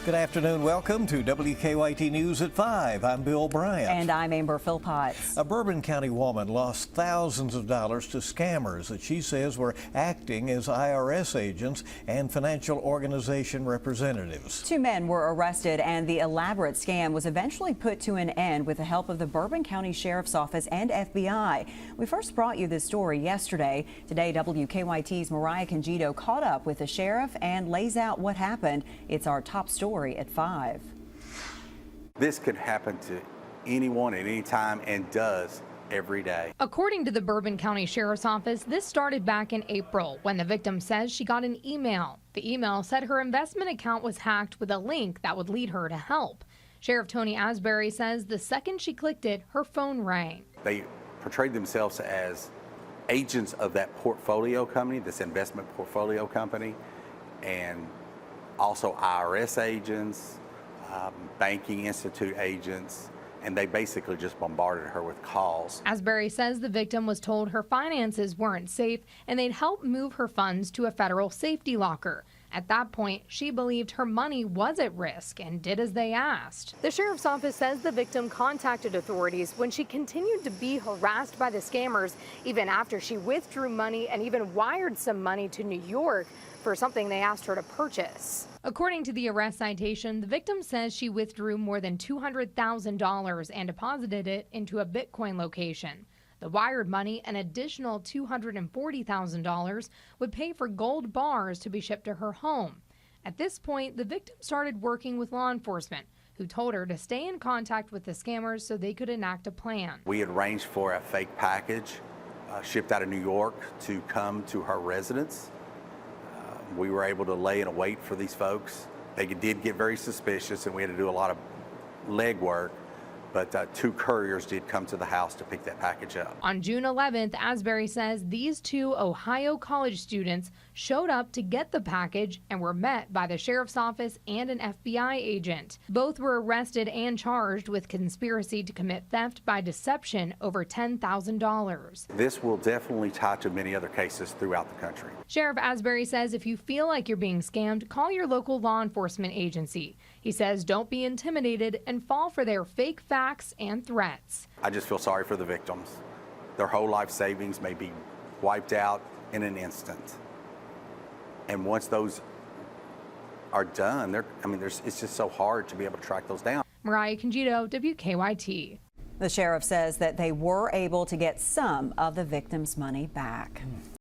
Good afternoon. Welcome to WKYT News at 5. I'm Bill Bryant. And I'm Amber Philpotts. A Bourbon County woman lost thousands of dollars to scammers that she says were acting as IRS agents and financial organization representatives. 2 men were arrested and the elaborate scam was eventually put to an end with the help of the Bourbon County Sheriff's Office and FBI. We first brought you this story yesterday. Today, WKYT's Mariah Congedo caught up with the sheriff and lays out what happened. It's our top story at 5. This could happen to anyone at any time and does every day. According to the Bourbon County Sheriff's Office, this started back in April when the victim says she got an email. The email said her investment account was hacked with a link that would lead her to help. Sheriff Tony Asbury says the second she clicked it, her phone rang. They portrayed themselves as agents of that portfolio company, this investment portfolio company, and also IRS agents, banking institute agents, and they basically just bombarded her with calls. Asbury says the victim was told her finances weren't safe and they'd help move her funds to a federal safety locker. At that point, she believed her money was at risk and did as they asked. The sheriff's office says the victim contacted authorities when she continued to be harassed by the scammers, even after she withdrew money and even wired some money to New York for something they asked her to purchase. According to the arrest citation, the victim says she withdrew more than $200,000 and deposited it into a Bitcoin location. The wired money, an additional $240,000, would pay for gold bars to be shipped to her home. At this point, the victim started working with law enforcement, who told her to stay in contact with the scammers so they could enact a plan. We had arranged for a fake package shipped out of New York to come to her residence. We were able to lay in wait for these folks. They did get very suspicious and we had to do a lot of legwork. But 2 couriers did come to the house to pick that package up. On June 11th, Asbury says these 2 Ohio college students showed up to get the package and were met by the sheriff's office and an FBI agent. Both were arrested and charged with conspiracy to commit theft by deception over $10,000. This will definitely tie to many other cases throughout the country. Sheriff Asbury says if you feel like you're being scammed, call your local law enforcement agency. He says don't be intimidated and fall for their fake facts and threats. I just feel sorry for the victims. Their whole life savings may be wiped out in an instant. And once those are done, it's just so hard to be able to track those down. Mariah Congedo, WKYT. The sheriff says that they were able to get some of the victim's money back.